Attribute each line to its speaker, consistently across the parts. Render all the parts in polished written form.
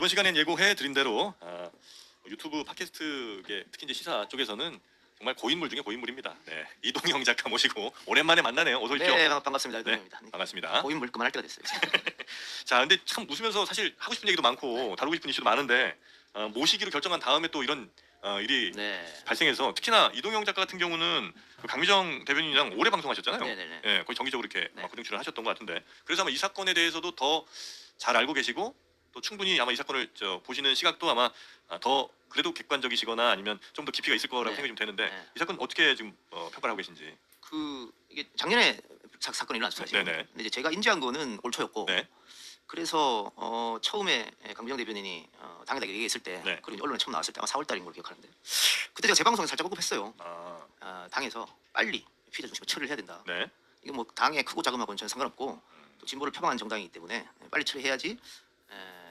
Speaker 1: 이번 시간엔 예고해 드린 대로 유튜브 팟캐스트계 특히 이제 시사 쪽에서는 정말 고인물 중에 고인물입니다. 네, 이동영 작가 모시고 오랜만에 만나네요. 어서 오십시오.
Speaker 2: 네, 반갑습니다. 이동영입니다.
Speaker 1: 네, 반갑습니다.
Speaker 2: 고인물 그만할 때가 됐어요.
Speaker 1: 자, 근데 참 웃으면서 사실 하고 싶은 얘기도 많고 다루고 싶은 이슈도 많은데 모시기로 결정한 다음에 또 이런 일이 발생해서 특히나 이동영 작가 같은 경우는 그 강미정 대변인이랑 오래 방송하셨잖아요.
Speaker 2: 네네네.
Speaker 1: 예, 거의 정기적으로 이렇게
Speaker 2: 네.
Speaker 1: 고정 출연하셨던 것 같은데 그래서 아마 이 사건에 대해서도 더 잘 알고 계시고 또 충분히 아마 이 사건을 보시는 시각도 아마 더 그래도 객관적이시거나 아니면 좀 더 깊이가 있을 거라고 생각이 좀 되는데 이 사건 어떻게 지금 평가를 하고 계신지.
Speaker 2: 이게 작년에 사건이 일어났죠 사실.
Speaker 1: 네네.
Speaker 2: 근데 이제 제가 인지한 거는 올 초였고.
Speaker 1: 네.
Speaker 2: 그래서 처음에 강미정 대변인이 당에다 얘기했을 때,
Speaker 1: 네.
Speaker 2: 그리고 언론에 처음 나왔을 때 아마 4월 달인 걸 기억하는데, 그때 제가 재방송에 살짝 언급했어요. 당에서 빨리 피해자 중심으로 처리를 해야 된다.
Speaker 1: 네.
Speaker 2: 이거 뭐 당의 크고 작음하고는 전혀 상관없고 또 진보를 표방한 정당이기 때문에 빨리 처리해야지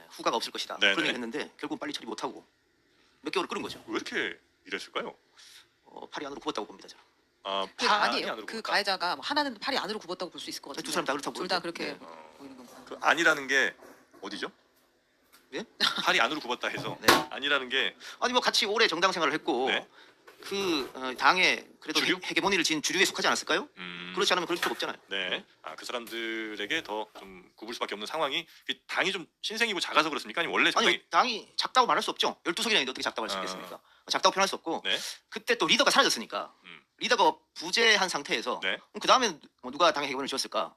Speaker 2: 후과가 없을 것이다.
Speaker 1: 네네.
Speaker 2: 그런 얘기를 했는데 결국 빨리 처리 못하고 몇 개월을 끌은 거죠.
Speaker 1: 왜 이렇게 이랬을까요?
Speaker 2: 팔이 안으로 굽었다고 봅니다 저는.
Speaker 3: 아니에요. 그 가해자가 하나는 팔이 안으로 굽었다고 볼 수 있을 것 같아요.
Speaker 2: 두 사람 다 그렇다고
Speaker 3: 둘 다
Speaker 2: 보여요.
Speaker 3: 그렇게
Speaker 2: 네.
Speaker 3: 보이는 건가요?
Speaker 1: 그 아니라는 게 어디죠?
Speaker 2: 예?
Speaker 1: 팔이 안으로 굽었다 해서
Speaker 2: 네.
Speaker 1: 아니라는 게
Speaker 2: 아니 뭐 같이 오래 정당 생활을 했고
Speaker 1: 네.
Speaker 2: 당에 그래도
Speaker 1: 주류?
Speaker 2: 헤게모니를 진 주류에 속하지 않았을까요? 그렇지 않으면 그럴 필요가 없잖아요.
Speaker 1: 네. 그 사람들에게 더 좀 굽을 수밖에 없는 상황이 당이 좀 신생이고 작아서 그렇습니까? 아니면 원래
Speaker 2: 아니
Speaker 1: 적당히
Speaker 2: 당이 작다고 말할 수 없죠. 12석이나 있는데 어떻게 작다고 할 수 있겠습니까? 작다고 표현할 수 없고
Speaker 1: 네.
Speaker 2: 그때 또 리더가 사라졌으니까 리더가 부재한 상태에서
Speaker 1: 네.
Speaker 2: 그 다음에 누가 당의 헤게모니를 쥐었을까?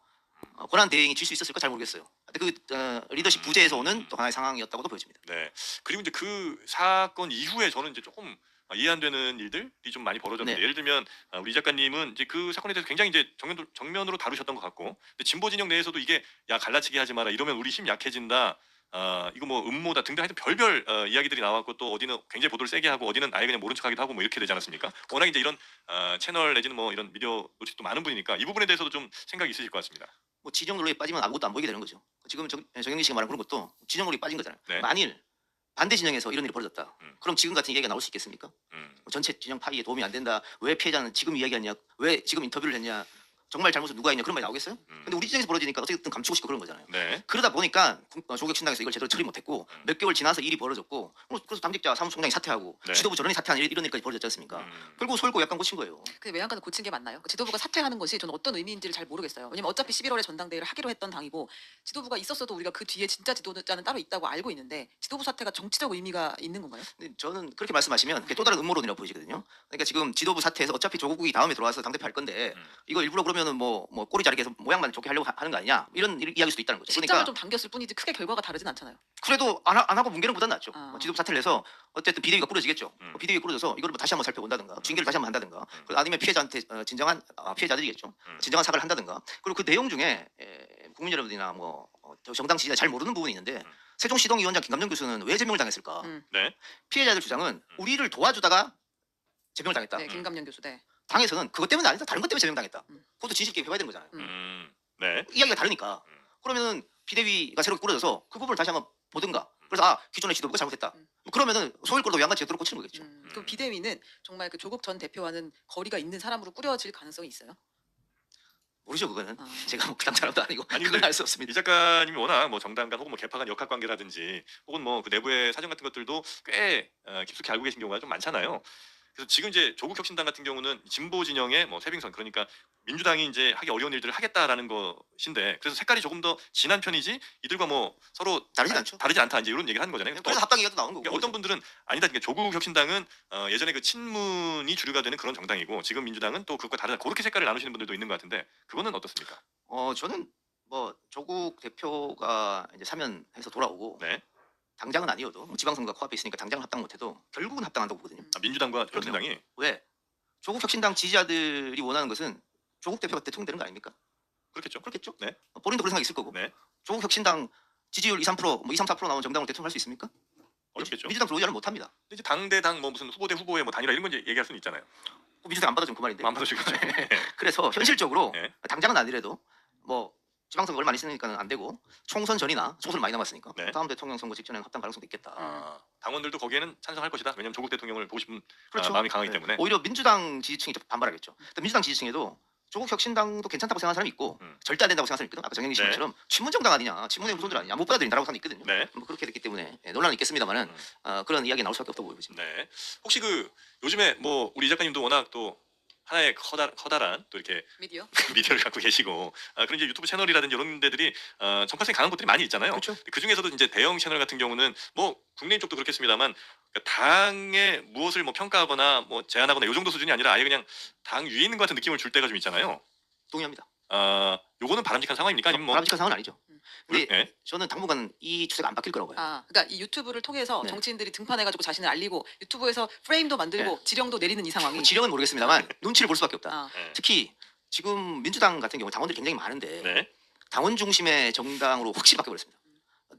Speaker 2: 권한 대행이 질 수 있었을까 잘 모르겠어요. 근데 그 리더십 부재에서 오는 또 하나의 상황이었다고도 보여집니다.
Speaker 1: 네. 그리고 이제 그 사건 이후에 저는 이제 조금 이해 안 되는 일들이 좀 많이 벌어졌는데
Speaker 2: 네.
Speaker 1: 예를 들면 우리 작가님은 이제 그 사건에 대해서 굉장히 이제 정면으로 다루셨던 것 같고 근데 진보 진영 내에서도 이게 야 갈라치기 하지 마라 이러면 우리 힘 약해진다. 이거 뭐 음모다 등등 하여튼 별별 이야기들이 나왔고 또 어디는 굉장히 보도를 세게 하고 어디는 아예 그냥 모른 척하기도 하고 뭐 이렇게 되지 않았습니까? 워낙 이제 이런 채널 내지는 뭐 이런 미디어 노출도 많은 분이니까 이 부분에 대해서도 좀 생각이 있으실 것 같습니다.
Speaker 2: 뭐 지정 논리에 빠지면 아무것도 안 보이게 되는 거죠. 지금 정영기 씨가 말한 그런 것도 지정 논리에 빠진 거잖아요.
Speaker 1: 네.
Speaker 2: 만일 반대 진영에서 이런 일이 벌어졌다. 그럼 지금 같은 얘기가 나올 수 있겠습니까? 전체 진영 파이에 도움이 안 된다. 왜 피해자는 지금 이야기하냐? 왜 지금 인터뷰를 했냐? 정말 잘못은 누가 했냐? 그런 말이 나오겠어요? 근데 우리 지정에서 벌어지니까 어쨌든 감추고 싶고 그런 거잖아요.
Speaker 1: 네.
Speaker 2: 그러다 보니까 조국혁신당에서 이걸 제대로 처리 못했고 몇 개월 지나서 일이 벌어졌고 그래서 당직자 사무총장이 사퇴하고
Speaker 1: 네.
Speaker 2: 지도부 전원이 사퇴하는 이런 일까지 벌어졌지 않습니까? 결국 소일고 약간 고친 거예요.
Speaker 3: 그 외양간을 고친 게 맞나요? 그 지도부가 사퇴하는 것이 저는 어떤 의미인지를 잘 모르겠어요. 왜냐면 어차피 11월에 전당대회를 하기로 했던 당이고 지도부가 있었어도 우리가 그 뒤에 진짜 지도자는 따로 있다고 알고 있는데 지도부 사퇴가 정치적 의미가 있는 건가요?
Speaker 2: 근데 저는 그렇게 말씀하시면 그게 또 다른 음모론이라고 보이거든요. 그러니까 지금 지도부 사퇴해서 어차피 조국이 다음에 들어와서 당대표 할 건데 이거 일부러 그러면은 뭐 꼬리 자르게 해서 모양만 좋게 하려고 하는 거 아니냐 이런 이야기일 수도 있다는 거죠.
Speaker 3: 시점을
Speaker 2: 그러니까
Speaker 3: 좀 당겼을 뿐이지 크게 결과가 다르진 않잖아요.
Speaker 2: 그래도 안 하고 뭉개는 것보다는 낫죠. 지도부 사퇴를 해서 어쨌든 비대위가 꾸려지겠죠. 비대위가 꾸려져서 이거를 뭐 다시 한번 살펴본다든가 징계를 다시 한번 한다든가 아니면 피해자한테 진정한 피해자들이겠죠. 진정한 사과를 한다든가 그리고 그 내용 중에 국민 여러분이나 뭐 정당 지지자 잘 모르는 부분이 있는데 세종시동위원장 김감정 교수는 왜 제명을 당했을까?
Speaker 1: 네.
Speaker 2: 피해자들 주장은 우리를 도와주다가 제명을 당했다.
Speaker 3: 네, 김감년 교수. 네.
Speaker 2: 당에서는 그것 때문에 아니다. 다른 것 때문에 제명당했다. 그것도 진실 있게 해봐야 되는 거잖아요.
Speaker 1: 네.
Speaker 2: 이야기가 다르니까. 그러면은 비대위가 새롭게 꾸려져서 그 부분을 다시 한번 보든가. 그래서 기존의 지도부가 잘못했다. 그러면은 소일거도 양같이 제대로 고치는 거겠죠.
Speaker 3: 그럼 비대위는 정말 그 조국 전 대표와는 거리가 있는 사람으로 꾸려질 가능성이 있어요?
Speaker 2: 모르죠 그거는. 제가 뭐 그당 사람도 아니고
Speaker 1: 아니,
Speaker 2: 그건
Speaker 1: 근데
Speaker 2: 알 수 없습니다.
Speaker 1: 이 작가님이 워낙 뭐 정당 간 혹은 뭐 개파 간 역학 관계라든지 혹은 뭐 그 내부의 사정 같은 것들도 꽤 깊숙이 알고 계신 경우가 좀 많잖아요. 그래서 지금 이제 조국혁신당 같은 경우는 진보 진영의 뭐 세빙선 그러니까 민주당이 이제 하기 어려운 일들을 하겠다라는 것인데 그래서 색깔이 조금 더 진한 편이지 이들과 뭐 서로
Speaker 2: 다르진 않죠.
Speaker 1: 다르지 않다 이제 이런 얘기를 하는 거잖아요.
Speaker 2: 그래서 합당 얘기도 나오는 거고.
Speaker 1: 그러니까 어떤 분들은 아니다. 그러니까 조국혁신당은 예전에 그 친문이 주류가 되는 그런 정당이고 지금 민주당은 또 그것과 다르다. 그렇게 색깔을 나누시는 분들도 있는 것 같은데 그거는 어떻습니까?
Speaker 2: 저는 뭐 조국 대표가 이제 사면해서 돌아오고
Speaker 1: 네.
Speaker 2: 당장은 아니어도 뭐 지방선거가 코앞에 있으니까 당장은 합당 못해도 결국은 합당한다고 보거든요.
Speaker 1: 민주당과
Speaker 2: 그럼요.
Speaker 1: 혁신당이
Speaker 2: 왜? 조국 혁신당 지지자들이 원하는 것은 조국 대표가 대통령 되는 거 아닙니까?
Speaker 1: 그렇겠죠.
Speaker 2: 그렇겠죠?
Speaker 1: 네.
Speaker 2: 본인도 그런 생각이 있을 거고.
Speaker 1: 네.
Speaker 2: 조국 혁신당 지지율 2, 3%, 뭐 2, 3, 4% 나오는 정당으로 대통령 할 수 있습니까?
Speaker 1: 어렵겠죠.
Speaker 2: 민주당 들어오지 않으면 못 합니다.
Speaker 1: 근데 이제 당대당 뭐 무슨 후보 대 후보의 뭐 단일화 이런 건 이제 얘기할 수는 있잖아요.
Speaker 2: 민주당 안 받아주면 그만인데.
Speaker 1: 안 받아주겠죠.
Speaker 2: 그래서 현실적으로
Speaker 1: 네.
Speaker 2: 당장은 아니래도 뭐 지방선거 얼마 안 있으니까는 안 되고 총선 전이나 총선 많이 남았으니까
Speaker 1: 네.
Speaker 2: 다음 대통령 선거 직전에는 합당 가능성도 있겠다.
Speaker 1: 당원들도 거기에는 찬성할 것이다. 왜냐하면 조국 대통령을 보고 싶은
Speaker 2: 그렇죠.
Speaker 1: 마음이 강하기
Speaker 2: 네.
Speaker 1: 때문에.
Speaker 2: 오히려 민주당 지지층이 좀 반발하겠죠. 근데 민주당 지지층에도 조국 혁신당도 괜찮다고 생각하는 사람이 있고 절대 안 된다고 생각하는 사람이 있거든. 아까 정영기 씨
Speaker 1: 네.
Speaker 2: 말처럼 친문 정당 아니냐, 친문의 후손들 아니냐 못 받아들인다라고 사람이 있거든요.
Speaker 1: 네.
Speaker 2: 뭐 그렇게 됐기 때문에 논란이 논란은 있겠습니다만은 그런 이야기 나올 수밖에 없다고 보여집니다.
Speaker 1: 네. 혹시 그 요즘에 뭐 우리 이 작가님도 워낙 또 하나의 커다란 또 이렇게
Speaker 3: 미디어.
Speaker 1: 미디어를 갖고 계시고 그런 이제 유튜브 채널이라든지 이런 데들이 정파성이 강한 곳들이 많이 있잖아요.
Speaker 2: 그렇죠.
Speaker 1: 그 중에서도 이제 대형 채널 같은 경우는 뭐 국내인 쪽도 그렇겠습니다만 그러니까 당에 무엇을 뭐 평가하거나 뭐 제안하거나 요 정도 수준이 아니라 아예 그냥 당 위에 있는 것 같은 느낌을 줄 때가 좀 있잖아요.
Speaker 2: 동의합니다.
Speaker 1: 요거는 바람직한 상황입니까? 아니면 뭐
Speaker 2: 바람직한 상황은 아니죠. 근데
Speaker 1: 예?
Speaker 2: 저는 당분간 이 추세가 안 바뀔 거라고 봐요.
Speaker 3: 그러니까 이 유튜브를 통해서
Speaker 2: 네.
Speaker 3: 정치인들이 등판해가지고 자신을 알리고 유튜브에서 프레임도 만들고 지령도 내리는 이 상황이.
Speaker 2: 뭐 지령은 모르겠습니다만 눈치를 볼 수밖에 없다.
Speaker 3: 아,
Speaker 1: 네.
Speaker 2: 특히 지금 민주당 같은 경우 당원들이 굉장히 많은데
Speaker 1: 네.
Speaker 2: 당원 중심의 정당으로 확실히 바뀌어버렸습니다.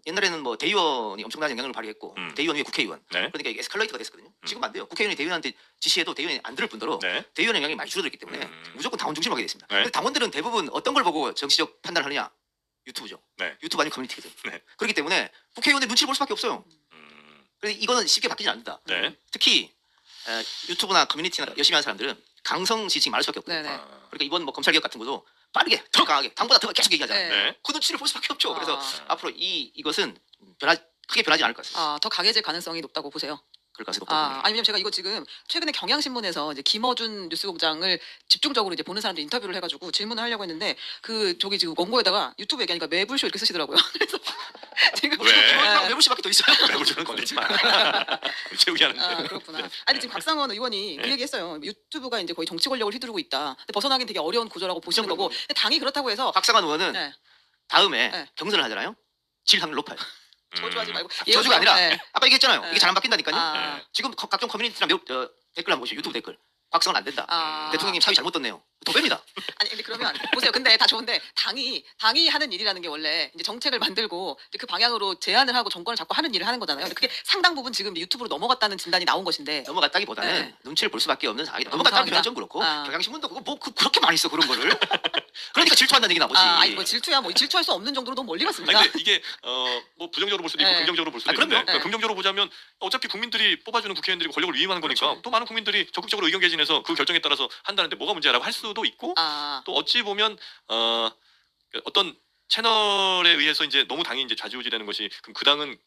Speaker 2: 옛날에는 뭐 대의원이 엄청난 영향을 발휘했고 대의원 위에 국회의원
Speaker 1: 네.
Speaker 2: 그러니까 이게 에스컬레이터가 됐었거든요. 지금 안 돼요. 국회의원이 대의원한테 지시해도 대의원이 안 들을 뿐더러
Speaker 1: 네.
Speaker 2: 대의원 영향이 많이 줄어들기 때문에 무조건 당원 중심으로 하게 됐습니다.
Speaker 1: 네.
Speaker 2: 근데 당원들은 대부분 어떤 걸 보고 정치적 판단을 하느냐? 유튜브죠.
Speaker 1: 네.
Speaker 2: 유튜브 아니면 커뮤니티거든.
Speaker 1: 네.
Speaker 2: 그렇기 때문에 국회의원들 눈치를 볼 수밖에 없어요. 그래서 이거는 쉽게 바뀌지 않는다.
Speaker 1: 네.
Speaker 2: 특히 유튜브나 커뮤니티나 열심히 하는 사람들은 강성 지지층이 많을 수밖에 없거든요.
Speaker 3: 네네.
Speaker 2: 그러니까 이번 뭐 검찰개혁 같은 것도 빠르게 더 강하게 당보다 더 계속 얘기하잖아요.
Speaker 3: 네.
Speaker 1: 네.
Speaker 2: 그 눈치를 볼 수밖에 없죠. 그래서
Speaker 3: 아.
Speaker 2: 앞으로 이것은 크게 변하지 않을 것 같습니다.
Speaker 3: 더 강해질 가능성이 높다고 보세요.
Speaker 2: 그럴 가능성이 높다.
Speaker 3: 아니면 제가 이거 지금 최근에 경향신문에서 이제 김어준 뉴스공장을 집중적으로 이제 보는 사람들 인터뷰를 해가지고 질문을 하려고 했는데 그 저기 지금 원고에다가 유튜브 얘기하니까 매불쇼 이렇게 쓰시더라고요. 그래서 지금
Speaker 1: 왜?
Speaker 2: 매불쇼밖에 더 있어요.
Speaker 1: 매불쇼는 건들지 마. 채우기 하는데.
Speaker 3: 그렇구나. 아니 지금 박상원 의원이 그
Speaker 1: 네.
Speaker 3: 얘기했어요. 유튜브가 이제 거의 정치 권력을 휘두르고 있다. 근데 벗어나긴 되게 어려운 구조라고 보시는 거고. 근데 당이 그렇다고 해서
Speaker 2: 박상환 의원은
Speaker 3: 네,
Speaker 2: 다음에
Speaker 3: 네.
Speaker 2: 경선을 하잖아요. 질 확률 높아요.
Speaker 3: 저주하지 말고
Speaker 2: 저주가 아니라
Speaker 3: 네.
Speaker 2: 아까 얘기했잖아요.
Speaker 3: 네.
Speaker 2: 이게 잘 안 바뀐다니까요.
Speaker 3: 아.
Speaker 2: 지금 각종 커뮤니티나 댓글 한번 보시죠. 유튜브 댓글. 박상환 안 된다. 대통령님 사위 잘못 떴네요. 도배입니다.
Speaker 3: 아니 근데 그러면 보세요. 근데 다 좋은데 당이 하는 일이라는 게 원래 이제 정책을 만들고 이제 그 방향으로 제안을 하고 정권을 잡고 하는 일을 하는 거잖아요. 근데 그게 상당 부분 지금 유튜브로 넘어갔다는 진단이 나온 것인데.
Speaker 2: 넘어갔다기보다는
Speaker 3: 네.
Speaker 2: 눈치를 볼 수밖에 없는 상황이다.
Speaker 3: 그런
Speaker 2: 넘어갔다는
Speaker 3: 상황이다.
Speaker 2: 표현 좀 그렇고
Speaker 3: 아.
Speaker 2: 경향신문도 그거 뭐 그렇게 많이 써 그런 거를. 그러니까 질투한다는 얘기 나오지.
Speaker 3: 아니 뭐 질투야 뭐 질투할 수 없는 정도로 너무 멀리 갔습니다.
Speaker 1: 아니, 근데 이게 뭐 부정적으로 볼 수도 있고
Speaker 3: 네.
Speaker 1: 긍정적으로 볼 수도
Speaker 2: 그럼요.
Speaker 1: 있는데
Speaker 3: 네.
Speaker 1: 긍정적으로 보자면 어차피 국민들이 뽑아주는 국회의원들이 권력을 위임하는 거니까
Speaker 3: 그렇죠.
Speaker 1: 또 많은 국민들이 적극적으로 의견 개진해서 그 결정에 따라서 한다는데 뭐가 문제라고 할 수도 있고 또 어찌 보면 어떤 채널에 의해서 이제 너무 당이 이제 좌지우지되는 것이 그럼 그 당은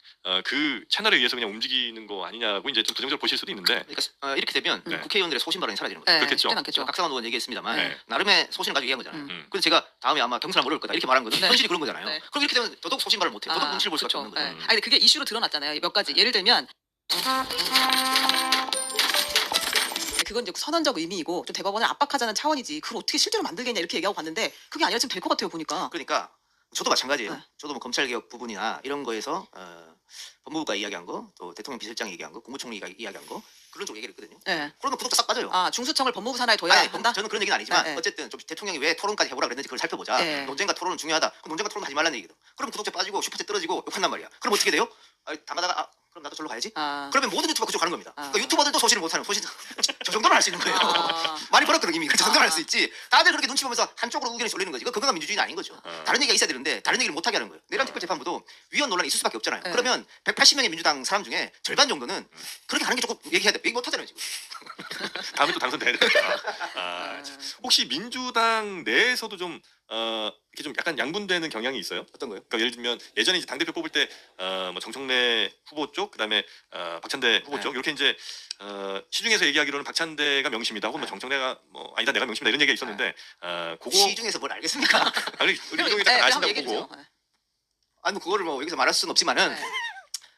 Speaker 1: 그 채널에 의해서 그냥 움직이는 거 아니냐고 이제 좀 부정적으로 보실 수도 있는데
Speaker 2: 그러니까 이렇게 되면
Speaker 1: 네.
Speaker 2: 국회의원들의 소신 발언이 사라지는 거죠.
Speaker 3: 네,
Speaker 1: 그렇겠죠.
Speaker 3: 쉽진 않겠죠.
Speaker 2: 박상환 의원 얘기했습니다만
Speaker 1: 네.
Speaker 2: 나름의 소신을 가지고 얘기한 거잖아요.
Speaker 3: 음.
Speaker 2: 그래서 제가 다음에 아마 경선을 어려울 거다 이렇게 말한 거는
Speaker 3: 네.
Speaker 2: 현실이 그런 거잖아요.
Speaker 3: 네.
Speaker 2: 그럼 이렇게 되면 더더욱 소신 발언을 못해요. 더더욱 눈치를 볼 수밖에
Speaker 3: 그렇죠.
Speaker 2: 없는 거죠.
Speaker 3: 네. 아니 근데 그게 이슈로 드러났잖아요. 몇 가지 예를 들면 그건 이제 선언적 의미이고 좀 대법원을 압박하자는 차원이지 그걸 어떻게 실제로 만들겠냐 이렇게 얘기하고 갔는데 그게 아니라 지금 될 것 같아요 보니까.
Speaker 2: 그러니까 저도 마찬가지예요.
Speaker 3: 네.
Speaker 2: 저도 뭐 검찰개혁 부분이나 이런 거에서 법무부가 이야기한 거, 또 대통령 비서장이 얘기한 거, 국무총리가 이야기한 거 그런 쪽 얘기를 했거든요.
Speaker 3: 네.
Speaker 2: 그러면 구독자 싹 빠져요.
Speaker 3: 중수청을 법무부 산하에 둬야
Speaker 2: 아니,
Speaker 3: 한다.
Speaker 2: 저는 그런 얘기는 아니지만
Speaker 3: 네, 네.
Speaker 2: 어쨌든 좀 대통령이 왜 토론까지 해보라 그랬는지 그걸 살펴보자.
Speaker 3: 네.
Speaker 2: 논쟁과 토론은 중요하다. 그럼 논쟁과 토론 하지 말라는 얘기거든. 그럼 구독자 빠지고 슈퍼챗 떨어지고 욕한단 말이야. 그럼 어떻게 돼요? 당하다가 그럼 나도 절로 가야지. 그러면 모든 유튜버가 그쪽 가는 겁니다. 그러니까 유튜버들도 소신을 못하는 소신 저 정도는 할 수 있는 거예요. 많이 벌었거든 이미. 그 정도는 할 수 있지. 다들 그렇게 눈치 보면서 한쪽으로 의견이 쏠리는 거지. 이거 건강한 민주주의는 아닌 거죠. 다른 얘기가 있어야 되는데 다른 얘기를 못하게 하는 거예요. 내란 특별 재판부도 위헌 논란이 있을 수밖에 없잖아요.
Speaker 3: 네.
Speaker 2: 그러면 180명의 민주당 사람 중에 절반 정도는 그렇게 하는 게 조금 얘기해야 돼. 얘기 못하잖아요 지금.
Speaker 1: 다음에 또 당선돼야 되니까. 혹시 민주당 내에서도 좀 이렇게 좀 약간 양분되는 경향이 있어요?
Speaker 2: 어떤 거요?
Speaker 1: 그러니까 예를 들면 예전에 이제 당 대표 뽑을 때 뭐 정청래 후보 쪽 그다음에 박찬대 후보
Speaker 2: 네.
Speaker 1: 쪽 이렇게 이제 시중에서 얘기하기로는 박찬대가 명심이다 혹은 뭐 정청래가 뭐 아니다 내가 명심이다 이런 얘기가 있었는데 그거
Speaker 2: 시중에서 뭘 알겠습니까?
Speaker 1: 아니 우리 이동이
Speaker 3: 네,
Speaker 1: 딱
Speaker 3: 한번
Speaker 1: 아신다고
Speaker 3: 얘기해
Speaker 1: 보고
Speaker 3: 주세요. 네.
Speaker 2: 아니 뭐 그거를 뭐 여기서 말할 수는 없지만은
Speaker 3: 네.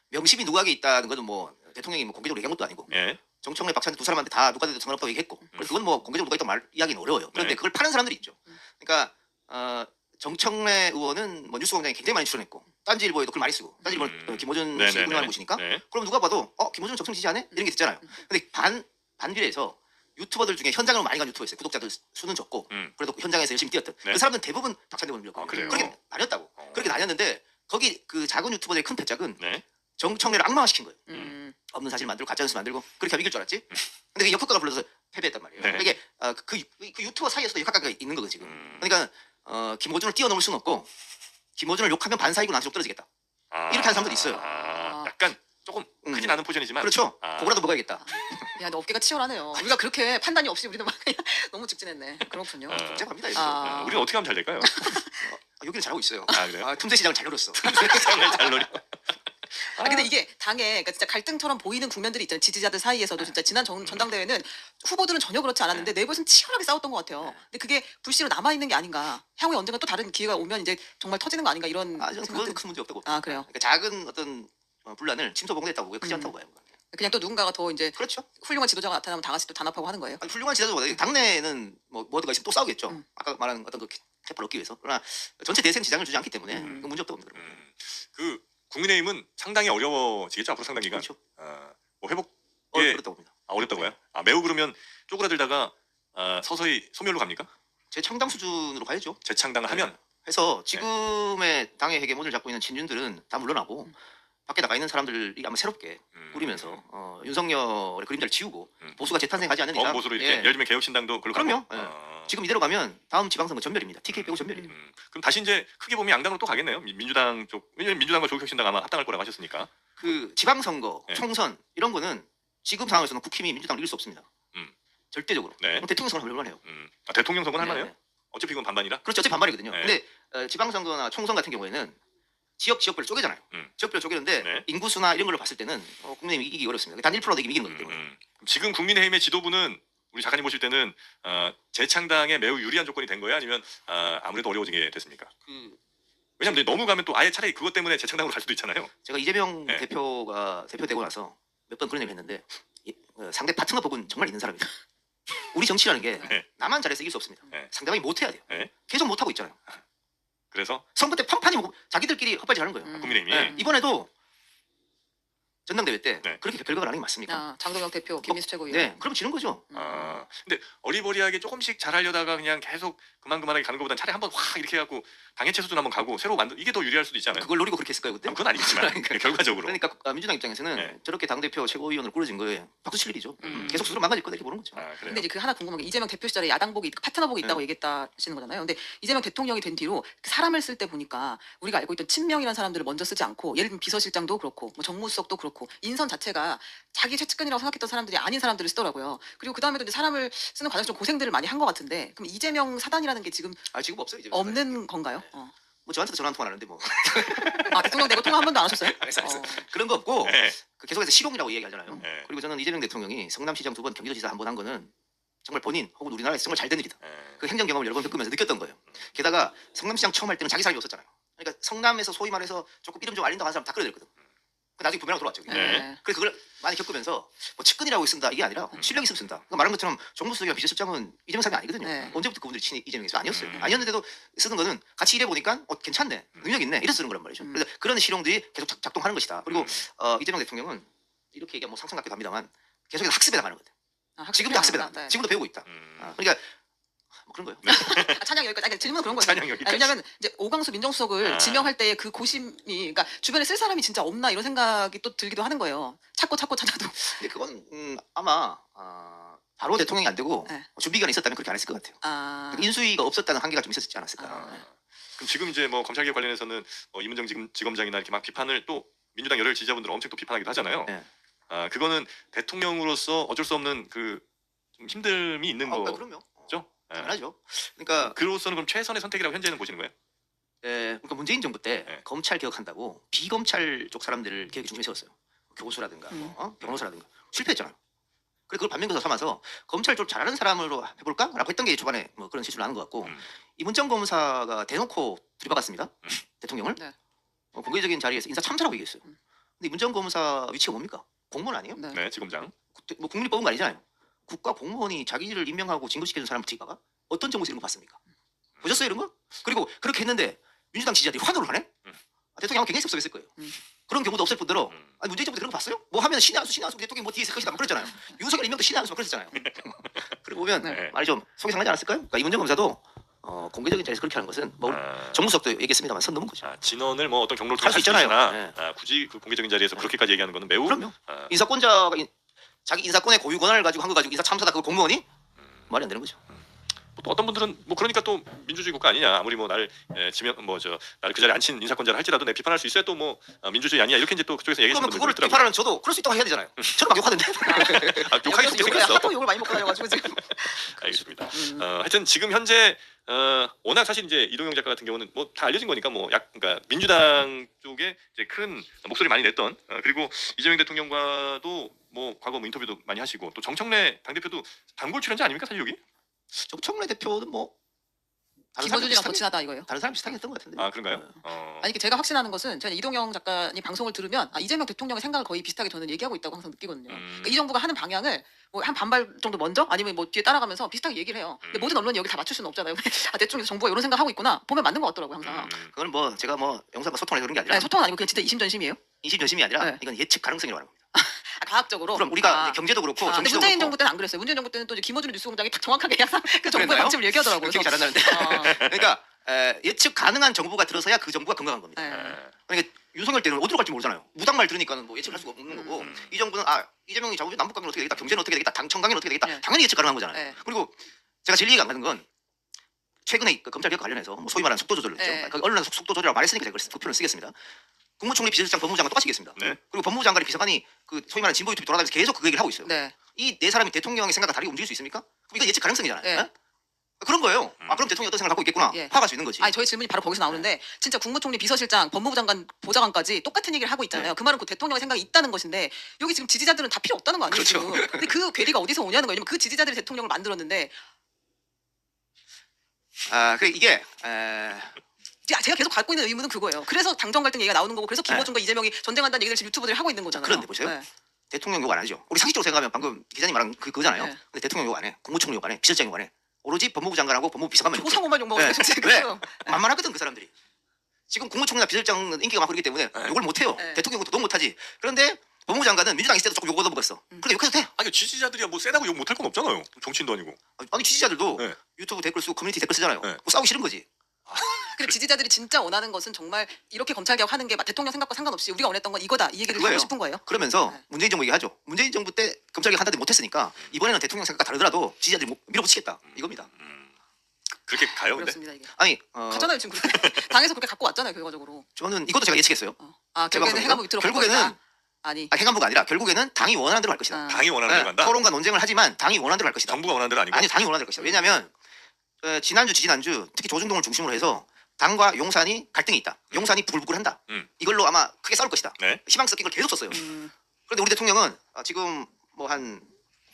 Speaker 2: 명심이 누구에게 있다는 것은 뭐 대통령이 뭐 공개적으로 얘기한 것도 아니고
Speaker 1: 예.
Speaker 2: 정청래 박찬대 두 사람한테 다 누가 돼도 상관없다고 얘기했고 그래서 그건 뭐 공개적으로 누가 있다고 말 이야기는 어려워요. 그런데
Speaker 1: 네.
Speaker 2: 그걸 파는 사람들이 있죠. 그러니까 정청래 의원은 뭐 뉴스공장에 굉장히 많이 출연했고 딴지일보에도 글 많이 쓰고 딴지일보 김호준 씨
Speaker 1: 네네네.
Speaker 2: 운영하는 곳이니까
Speaker 1: 네.
Speaker 2: 그럼 누가 봐도 김호준 적성 지지하네 이런 게 있잖아요. 근데 반비례해서 유튜버들 중에 현장으로 많이 간 유튜버 있어요. 구독자들 수는 적고 그래도 현장에서 열심히 뛰었던
Speaker 1: 네.
Speaker 2: 그 사람들은 대부분 박찬대 의원을 밀었고
Speaker 1: 그래요?
Speaker 2: 그렇게 나뉘었다고 그렇게 나뉘었는데 거기 그 작은 유튜버들의 큰 배짝은
Speaker 1: 네.
Speaker 2: 정청래를 악마화시킨 거예요. 없는 사실 만들고 가짜뉴스 만들고 그렇게 하면 이길 줄 알았지. 근데 그 역효과가 불러서 패배했단 말이에요.
Speaker 1: 네.
Speaker 2: 그러니까 이게 그 유튜버 사이에서도 역효과가 있는 거거든 지금. 그러니까 김호준을 뛰어넘을 수는 없고 김호준을 욕하면 반사이고 나한테 욕 떨어지겠다. 이렇게 하는 사람들이 있어요.
Speaker 1: 약간 조금 크진 않은 포지션이지만
Speaker 2: 그렇죠. 그거라도 먹어야겠다.
Speaker 3: 야, 너 어깨가 치열하네요. 우리가 그렇게 판단이 없이 우리도 막 그냥 너무 직진했네. 그렇군요.
Speaker 2: 복잡합니다. 이거.
Speaker 1: 우리는 어떻게 하면 잘 될까요?
Speaker 2: 여기는 잘하고 있어요.
Speaker 1: 그래요?
Speaker 2: 틈새 시장을 잘 노렸어.
Speaker 1: 세상을 잘 노려.
Speaker 3: 근데 이게 당에 그러니까 진짜 갈등처럼 보이는 국면들이 있잖아요. 지지자들 사이에서도 진짜 지난 전당대회는 후보들은 전혀 그렇지 않았는데 내부에서는 치열하게 싸웠던 것 같아요. 근데 그게 불씨로 남아 있는 게 아닌가. 향후에 언젠가 또 다른 기회가 오면 이제 정말 터지는 거 아닌가 이런.
Speaker 2: 저는 그건 큰 문제 없다고.
Speaker 3: 아 그래요.
Speaker 2: 그러니까 작은 어떤 분란을 침소 봉대했다고 보고요. 크지 않다고 봐요.
Speaker 3: 그냥 또 누군가가 더 이제
Speaker 2: 그렇죠.
Speaker 3: 훌륭한 지도자가 나타나면 다 같이 또 단합하고 하는 거예요.
Speaker 2: 아니, 훌륭한 지도자보다 당내에는 뭐 뭐가 있으면 또 싸우겠죠.
Speaker 3: 음.
Speaker 2: 아까 말한 어떤 그 캐파를 얻기 위해서. 그러나 전체 대세는 지장을 주지 않기 때문에 그건 문제 없다고 봅니다.
Speaker 1: 그 국민의힘은 상당히 어려워지겠죠 앞으로 상당 기간.
Speaker 2: 그렇죠.
Speaker 1: 뭐 회복에
Speaker 2: 그렇다고 봅니다.
Speaker 1: 어렵다고요? 매우 그러면 쪼그라들다가 서서히 소멸로 갑니까?
Speaker 2: 재창당 수준으로 가야죠.
Speaker 1: 재창당을 하면
Speaker 2: 해서 지금의 당의 헤게모니를 잡고 있는 친윤들은 다 물러나고 밖에 나가 있는 사람들이 아마 새롭게 꾸리면서 윤석열의 그림자를 지우고 보수가 재탄생하지 않는 이상
Speaker 1: 범보수로 이렇게
Speaker 2: 예.
Speaker 1: 예를 들면 개혁신당도 그걸로
Speaker 2: 그럼요.
Speaker 1: 가고.
Speaker 2: 예. 지금 이대로 가면 다음 지방선거 전멸입니다. TK 빼고 전멸이에요.
Speaker 1: 그럼 다시 이제 크게 보면 양당으로 또 가겠네요. 민주당 쪽 왜냐면 민주당과 조국혁신당 아마 합당할 거라고 하셨으니까.
Speaker 2: 그 지방선거,
Speaker 1: 예.
Speaker 2: 총선 이런 거는 지금 상황에서는 국힘이 민주당을 이길 수 없습니다. 절대적으로.
Speaker 1: 네.
Speaker 2: 그럼 대통령 선거는 할만해요.
Speaker 1: 대통령 선거는 할만해요?
Speaker 2: 네.
Speaker 1: 어차피 이건 반반이라.
Speaker 2: 그렇죠. 어차피 반발이거든요.
Speaker 1: 네.
Speaker 2: 근데 지방선거나 총선 같은 경우에는 지역별로 쪼개잖아요. 지역별로 쪼개는데
Speaker 1: 네.
Speaker 2: 인구수나 이런 걸로 봤을 때는 국민의힘이 이기기 어렵습니다. 단 1%도 이기는 거기 때문에.
Speaker 1: 그럼 지금 국민의힘의 지도부는 우리 작가님 보실 때는 재창당에 매우 유리한 조건이 된 거야 아니면 아무래도 어려워지게 됐습니까? 왜냐면 이제 너무 가면 또 아예 차라리 그것 때문에 재창당으로 갈 수도 있잖아요.
Speaker 2: 제가 이재명
Speaker 1: 네.
Speaker 2: 대표가 대표되고 나서 몇 번 그런 얘기를 했는데 상대 파트너 복은 정말 있는 사람이다. 우리 정치라는 게
Speaker 1: 네.
Speaker 2: 나만 잘해서 이길 수 없습니다.
Speaker 1: 네.
Speaker 2: 상대방이 못해야 돼요.
Speaker 1: 네.
Speaker 2: 계속 못하고 있잖아요.
Speaker 1: 그래서
Speaker 2: 선거 때 판판이 먹고 자기들끼리 헛발질하는 거예요.
Speaker 1: 국민의힘이
Speaker 2: 네. 이번에도 전당대회 때
Speaker 1: 네.
Speaker 2: 그렇게 결과가 나는 게 맞습니까?
Speaker 3: 장동영 대표, 김민수 최고위원.
Speaker 2: 네, 그럼 지는 거죠.
Speaker 1: 근데 어리버리하게 조금씩 잘하려다가 그냥 계속 그만하게 가는 것보단 차라리 한번 확 이렇게 해갖고 당해체 수준 한번 가고 새로 만들 이게 더 유리할 수도 있잖아요.
Speaker 2: 그걸 노리고 그렇게 했을까요 그때?
Speaker 1: 그건 아니겠지만 결과적으로.
Speaker 2: 그러니까 민주당 입장에서는
Speaker 1: 네.
Speaker 2: 저렇게 당 대표 최고위원으로 꾸려진 거에 박수 칠 일이죠. 계속 스스로 망가질 거다 이렇게 보는 거죠.
Speaker 1: 그래요.
Speaker 3: 근데 이제 그 하나 궁금한 게 이재명 대표 시절에 야당복이 파트너복이 있다고 얘기했다시는 거잖아요. 근데 이재명 대통령이 된 뒤로 그 사람을 쓸 때 보니까 우리가 알고 있던 친명이라는 사람들을 먼저 쓰지 않고 예를 들면 비서실장도 그렇고 뭐 정무수석도 그렇고 인선 자체가 자기 최측근이라고 생각했던 사람들이 아닌 사람들을 쓰더라고요. 그리고 그 다음에도 이제 사람을 쓰는 과정에서 좀 고생들을 많이 한 것 같은데 그럼 이재명 사단이라는 게 지금
Speaker 2: 지금 없어요 이제.
Speaker 3: 없는 건가요?
Speaker 2: 뭐 저한테도 전화 한 통화 하는데 뭐
Speaker 3: 대통령 되고 통화 한 번도 안 하셨어요?
Speaker 2: 알았어. 그런 거 없고
Speaker 1: 네.
Speaker 2: 계속해서 실용이라고 얘기하잖아요.
Speaker 1: 네.
Speaker 2: 그리고 저는 이재명 대통령이 성남시장 2번, 경기도지사 한 번 한 거는 정말 본인 혹은 우리나라에서 정말 잘된 일이다. 그 행정 경험을 여러 번 겪으면서 느꼈던 거예요. 게다가 성남시장 처음 할 때는 자기 사람이 없었잖아요. 그러니까 성남에서 소위 말해서 조금 이름 좀 알린다고 하는 사람 다 끌어들였거든. 나중에 부메랑 돌아왔죠. 그게.
Speaker 1: 네.
Speaker 2: 그래서 그걸 많이 겪으면서 뭐 측근이라고 쓴다 이게 아니라 실력 있으면 쓴다. 그러니까 말한 것처럼 정무수석이나 비서실장은 이재명 사람이 아니거든요.
Speaker 3: 네.
Speaker 2: 언제부터 그분들이 친히 이재명이 아니었어요. 아니었는데도 쓰는 거는 같이 일해 보니까 괜찮네, 능력 있네 이래서 쓰는 거란 말이죠. 그래서 그런 실용들이 계속 작동하는 것이다. 그리고 이재명 대통령은 이렇게 얘기하면 뭐 상상 같기도 합니다만 계속해서 학습에 나가는 거예요. 지금도 학습에 나가.
Speaker 3: 네.
Speaker 2: 지금도 배우고 있다. 그러니까 뭐 그런 거예요.
Speaker 3: 찬양 여기까지. 아니, 질문은 그런 거예요.
Speaker 1: 찬양 여기까지.
Speaker 3: 왜냐하면 이제 오광수 민정수석을
Speaker 1: 아.
Speaker 3: 지명할 때의 그 고심이, 그러니까 주변에 쓸 사람이 진짜 없나 이런 생각이 또 들기도 하는 거예요. 찾고 찾아도.
Speaker 2: 근데 그건 아마 바로 대통령이 안 되고
Speaker 3: 네.
Speaker 2: 준비 기간이 있었다면 그렇게 안 했을 것 같아요. 그러니까 인수위가 없었다는 한계가 좀 있었지 않았을까.
Speaker 1: 그럼 지금 이제 뭐 검찰개혁 관련해서는 이문정 지검장이나 이렇게 막 비판을 또 민주당 열혈 지지자분들은 엄청 또 비판하기도 하잖아요.
Speaker 2: 네.
Speaker 1: 그거는 대통령으로서 어쩔 수 없는 그 좀 힘듦이 있는 거죠.
Speaker 2: 그럼요.
Speaker 1: 네.
Speaker 2: 당연하죠. 그러니까
Speaker 1: 그로서는 그럼 최선의 선택이라고 현재는 보시는 거예요?
Speaker 2: 그러니까 문재인 정부 때
Speaker 1: 네.
Speaker 2: 검찰 개혁한다고 비검찰 쪽 사람들을 개혁 중심에 세웠어요. 교수라든가 변호사라든가 실패했잖아요. 그래서 그걸 반면교사 삼아서 검찰 쪽 잘하는 사람으로 해볼까라고 했던 게 초반에 뭐 그런 실수를 하는 것 같고 이문정 검사가 대놓고 들이박았습니다. 대통령을
Speaker 3: 네.
Speaker 2: 공개적인 자리에서 인사 참사라고 얘기했어요. 근데 이문정 검사 위치가 뭡니까? 공무원 아니에요?
Speaker 3: 네.
Speaker 1: 네, 지검장.
Speaker 2: 뭐 국민법은 아니잖아요. 국가 공무원이 자기를 임명하고 진급시켜준 사람 붙이다가 어떤 정부에서 이런 거 봤습니까? 보셨어요 이런 거? 그리고 그렇게 했는데 민주당 지지자들이 환호를 하네? 대통령하고 굉장히 섭섭했을 거예요. 그런 경우도 없을 뿐더러 아니 문재인 정부 때 그런 거 봤어요? 뭐 하면 신의 한수 대통령이 뭐 뒤에 있을 것이다 막 그랬잖아요. 윤석열 임명도 신의 한수 막 그랬잖아요. 그리고 보면
Speaker 1: 네.
Speaker 2: 말이 좀 속이 상하지 않았을까요? 그러니까 이문정 검사도 공개적인 자리에서 그렇게 하는 것은 뭐 정무수석도 얘기했습니다만 선 넘은 거죠.
Speaker 1: 진원을 뭐 어떤 경로를
Speaker 2: 할수
Speaker 1: 통해서
Speaker 2: 있잖아요.
Speaker 1: 있으나 굳이 그 공개적인 자리에서 그렇게까지 얘기하는 거는 매우
Speaker 2: 그럼요. 인사권자가 자기 인사권의 고유 권한을 가지고 한 거 가지고 인사 참사다 그 공무원이 말이 안 되는 거죠.
Speaker 1: 또 어떤 분들은 뭐 그러니까 또 민주주의 국가 아니냐 아무리 뭐 나를 지명 나를 그 자리에 앉힌 인사권자를 할지라도 내 비판할 수 있어야 또 뭐 민주주의 아니야 이렇게 이제 또 그쪽에서 얘기하시는
Speaker 2: 그러면
Speaker 1: 분들
Speaker 2: 그거를
Speaker 1: 있더라고요.
Speaker 2: 비판하는 저도 그럴 수 있다고 해야 되잖아요. 저는 막 욕하던데.
Speaker 1: 욕하기 좋게 생겼어.
Speaker 3: 하도 욕을 많이 먹고 다녀가지고 지금.
Speaker 1: 알겠습니다. 하여튼 지금 현재 워낙 사실 이제 이동영 작가 같은 경우는 뭐 다 알려진 거니까 뭐 그러니까 민주당 쪽에 이제 큰 목소리 많이 냈던 그리고 이재명 대통령과도 뭐 과거 뭐 인터뷰도 많이 하시고 또 정청래 당대표도 단골 출연자 아닙니까 사실 여기?
Speaker 2: 정청래 대표는 뭐 다른 사람
Speaker 3: 김어준이랑 더
Speaker 2: 비슷하게
Speaker 3: 친하다 이거예요.
Speaker 2: 다른 사람 비슷하게 했던 것 같은데.
Speaker 1: 아 그런가요?
Speaker 3: 아니 이게 제가 확신하는 것은 제가 이동영 작가님 방송을 들으면 이재명 대통령의 생각을 거의 비슷하게 저는 얘기하고 있다고 항상 느끼거든요. 그러니까 이 정부가 하는 방향을 뭐 한 반발 정도 먼저 아니면 뭐 뒤에 따라가면서 비슷하게 얘기를 해요. 근데 모든 언론이 여기 다 맞출 수는 없잖아요. 대충 정부가 이런 생각하고 있구나 보면 맞는 것 같더라고요 항상.
Speaker 2: 그건 뭐 제가 뭐 영상과 소통해서 그런 게 아니라
Speaker 3: 네, 소통은 아니고 그냥 진짜 이심전심이에요.
Speaker 2: 인심전심이 아니라
Speaker 3: 네.
Speaker 2: 이건 예측 가능성이라고 하는 겁니다.
Speaker 3: 과학적으로.
Speaker 2: 그럼 우리가 이제 경제도 그렇고
Speaker 3: 근데
Speaker 2: 정치도
Speaker 3: 문재인
Speaker 2: 그렇고
Speaker 3: 정부 때는 안 그랬어요. 문재인 정부 때는 또 이제 김어준 뉴스공장이 딱 정확하게 항상 그 정부의
Speaker 2: 그랬나요?
Speaker 3: 방침을 얘기하더라고요.
Speaker 2: 기억이
Speaker 3: 그래서-
Speaker 2: 잘안 나는데.
Speaker 3: 어,
Speaker 2: 그러니까 예측 가능한 정부가 들어서야 그 정부가 건강한 겁니다.
Speaker 3: 네.
Speaker 2: 그러니까 윤석열 때는 어디로 갈지 모르잖아요. 무당말 들으니까는 뭐 예측할 수가 없는 거고 이 정부는 이재명이 자꾸 남북 관계는 어떻게 되겠다, 경제는 어떻게 되겠다, 청강에는 어떻게 되겠다,
Speaker 3: 네.
Speaker 2: 당연히 예측 가능한 거잖아요.
Speaker 3: 네.
Speaker 2: 그리고 제가 제일 이해가 안 가는 건 최근에 그 검찰 개혁 관련해서 뭐 소위 말하는 속도 조절을 했죠.
Speaker 3: 네.
Speaker 2: 거기 언론에서 속도 조절이라고 말했으니까 제가 그 표현을 쓰겠습니다. 국무총리 비서실장 법무부 장관 똑같이 얘기했습니다.
Speaker 1: 네.
Speaker 2: 그리고 법무부 장관의 비서관이 그 소위 말하는 진보 유튜브 돌아다니면서 계속 그 얘기를 하고 있어요.
Speaker 3: 네.
Speaker 2: 이 네 사람이 대통령의 생각과 다르게 움직일 수 있습니까? 그럼 이건 예측 가능성이잖아요.
Speaker 3: 네.
Speaker 2: 예? 그런 거예요. 그럼 대통령이 어떤 생각을 갖고 있겠구나.
Speaker 3: 예.
Speaker 2: 파악할 수 있는 거지.
Speaker 3: 아니 저희 질문이 바로 거기서 나오는데 진짜 국무총리 비서실장 법무부 장관 보좌관까지 똑같은 얘기를 하고 있잖아요.
Speaker 2: 네.
Speaker 3: 그 말은 그 대통령의 생각이 있다는 것인데 여기 지금 지지자들은 다 필요 없다는 거 아니에요?
Speaker 2: 그렇죠.
Speaker 3: 지금. 근데 그 괴리가 어디서 오냐는 거예요. 왜냐면 그 지지자들이 대통령을 만들었는데
Speaker 2: 이게
Speaker 3: 제가 계속 갖고 있는 의문은 그거예요. 그래서 당정 갈등 얘기가 나오는 거고 그래서 김어준과 이재명이 전쟁한다는 얘기를 지금 유튜버들이 하고 있는 거잖아요.
Speaker 2: 그런데 보세요.
Speaker 3: 네.
Speaker 2: 대통령 욕 안 하죠. 우리 상식적으로 생각하면 방금 기자님 말한 그거잖아요.
Speaker 3: 네.
Speaker 2: 근데 대통령 욕 안 해. 국무총리 욕 안 해. 비서장 욕 안 해. 오로지 법무부 장관하고 법무부 비서관만 욕해요.
Speaker 3: 조상호만 욕먹어요.
Speaker 2: 네.
Speaker 3: 지금.
Speaker 2: 왜? 만만하거든 그 사람들이. 지금 국무총리나 비서장은 인기가 많고 그렇기 때문에
Speaker 1: 네.
Speaker 2: 욕을 못 해요.
Speaker 3: 네.
Speaker 2: 대통령도 너무 못하지. 그런데 법무부 장관은 민주당 있을 때도 조금 욕 얻어먹었어. 그런데 욕해도 돼.
Speaker 1: 아니 지지자들이야 뭐 세다고 욕 못할 건 없잖아요. 정치인도 아니고.
Speaker 2: 아니 지지자들도
Speaker 1: 네.
Speaker 2: 유튜브 댓글 쓰고 커뮤니티 댓글 쓰잖아요.
Speaker 1: 네.
Speaker 2: 뭐 싸우기 싫은 거지.
Speaker 3: 근데 지지자들이 진짜 원하는 것은 정말 이렇게 검찰 개혁하는 게 대통령 생각과 상관없이 우리가 원했던 건 이거다. 이 얘기를
Speaker 2: 그거예요.
Speaker 3: 하고 싶은 거예요.
Speaker 2: 그러면서
Speaker 3: 네.
Speaker 2: 문재인 정부 얘기하죠. 문재인 정부 때 검찰 개혁 한다는데 못했으니까 이번에는 대통령 생각과 다르더라도 지지자들이 밀어붙이겠다. 이겁니다.
Speaker 1: 그렇게 가요 근데?
Speaker 3: 그렇습니다 이게.
Speaker 2: 아니
Speaker 3: 가잖아요 지금 그렇게. 당에서 그렇게 갖고 왔잖아요 결과적으로.
Speaker 2: 저는 이것도 제가 예측했어요.
Speaker 3: 결국에는 행안부 밑으로 갈
Speaker 2: 결국에는
Speaker 3: 거다. 아니.
Speaker 2: 행안부가 아니라 결국에는 당이 원하는 대로 갈 것이다.
Speaker 1: 당이 원하는 대로 간다.
Speaker 2: 토론과 논쟁을 하지만 당이 원하는 대로 갈 것이다.
Speaker 1: 정부가 원하는 대로 아니고.
Speaker 2: 아니 당이 원하는 대로 갈 것이다. 왜냐하면 지난주 지지난주 특히 조중동을 중심으로 해서 당과 용산이 갈등이 있다. 용산이 부글부글한다. 이걸로 아마 크게 싸울 것이다.
Speaker 1: 네.
Speaker 2: 희망 섞인 걸 계속 썼어요. 그런데 우리 대통령은 지금 뭐 한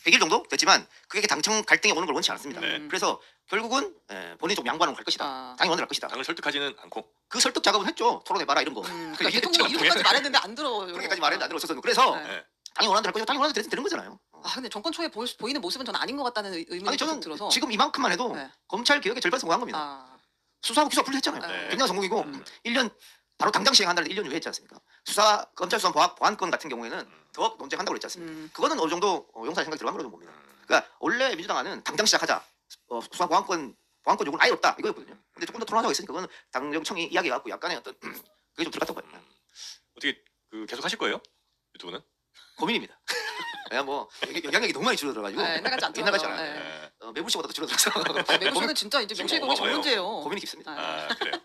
Speaker 2: 100일 정도 됐지만 그게 당청 갈등이 오는 걸 원치 않았습니다.
Speaker 1: 네.
Speaker 2: 그래서 결국은 본인이 좀 양보하는 걸 갈 것이다. 당이 원하는 대로 갈 것이다.
Speaker 1: 당을 설득하지는 않고.
Speaker 2: 그 설득 작업은 했죠. 토론해봐라 이런 거.
Speaker 3: 그러니까 대통령이 이렇게까지 말했는데 안 들어요.
Speaker 2: 그렇게까지 말했는데 안 들었었어요. 그래서
Speaker 3: 네.
Speaker 1: 네.
Speaker 2: 당이 원하는 대로 할 것이다. 당이 원하는 대로 되는 거잖아요.
Speaker 3: 근데 정권 초에 보이는 모습은 저는 아닌 것 같다는 의문이
Speaker 2: 아니
Speaker 3: 계속
Speaker 2: 저는
Speaker 3: 들어서.
Speaker 2: 지금 이만큼만 해도
Speaker 3: 네.
Speaker 2: 검찰 개혁의 절반 성공한 겁니다. 수사하고 기소가 분리했잖아요.
Speaker 3: 네.
Speaker 2: 굉장한 성공이고 1년 바로 당장 시행한다는 1년 후에 했지 않습니까? 검찰 수사 보안권 같은 경우에는 더 논쟁한다고 그랬지 않습니까? 그거는 어느 정도 용산의 생각이 들어간 거라고 봅니다. 그러니까 원래 민주당 안은 당장 시작하자. 수사 보안권 요구는 아예 없다 이거였거든요. 근데 조금 더 토론하자고 했으니까 그거는 당정청이 이야기해갖고 약간의 어떤 그게 좀 들어갔던 거예요.
Speaker 1: 어떻게 계속 하실 거예요? 유튜브는?
Speaker 2: 고민입니다. 그냥 뭐 영향력이 너무 많이 줄어들어가지고
Speaker 3: 네, 옛날 같지 않더라고요.
Speaker 2: 옛날 같지 않아요.
Speaker 3: 네.
Speaker 2: 매불쇼보다도 줄어들어서
Speaker 3: 매부쇼는 진짜 이제 명실공히
Speaker 1: 어마어마해요.
Speaker 3: 전문제예요.
Speaker 2: 고민이 깊습니다.
Speaker 1: 아 그래요.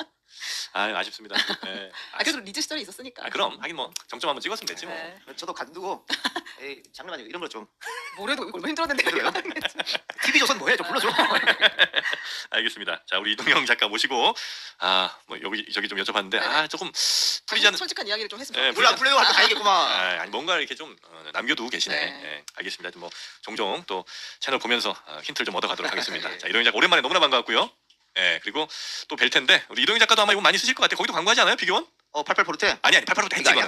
Speaker 1: 아쉽습니다. 네.
Speaker 3: 그래도 리즈 시절이 있었으니까.
Speaker 1: 그럼 하긴 뭐 정점 한번 찍었으면 됐지 뭐.
Speaker 3: 네.
Speaker 2: 저도 간두고 장난 아니고 이런 걸좀
Speaker 3: 뭐래도 얼마나 힘들었는데.
Speaker 2: TV조선 뭐해 좀 불러줘.
Speaker 1: 알겠습니다. 자 우리 이동영 작가 모시고 뭐 여기 저기 좀 여쭤봤는데 조금 풀리지 않는.
Speaker 3: 솔직한 이야기를 좀 했으면
Speaker 1: 네,
Speaker 3: 좋겠어요.
Speaker 2: 몰라 불러요 할거 다이겠구만.
Speaker 1: 아니 뭔가 이렇게 좀 남겨두고 계시네.
Speaker 3: 네.
Speaker 1: 예, 알겠습니다. 하여튼 뭐 종종 또 채널 보면서 힌트를 좀 얻어가도록 하겠습니다. 자 이동영 작가 오랜만에 너무나 반가웠고요. 예 그리고 또 뵐 텐데 우리 이동영 작가도 아마 이거 많이 쓰실 것 같아요. 거기도 광고하지 않아요? 비교원?
Speaker 2: 88 포르테.
Speaker 1: 아니 88% 했지
Speaker 2: 그러니까
Speaker 1: 이거는.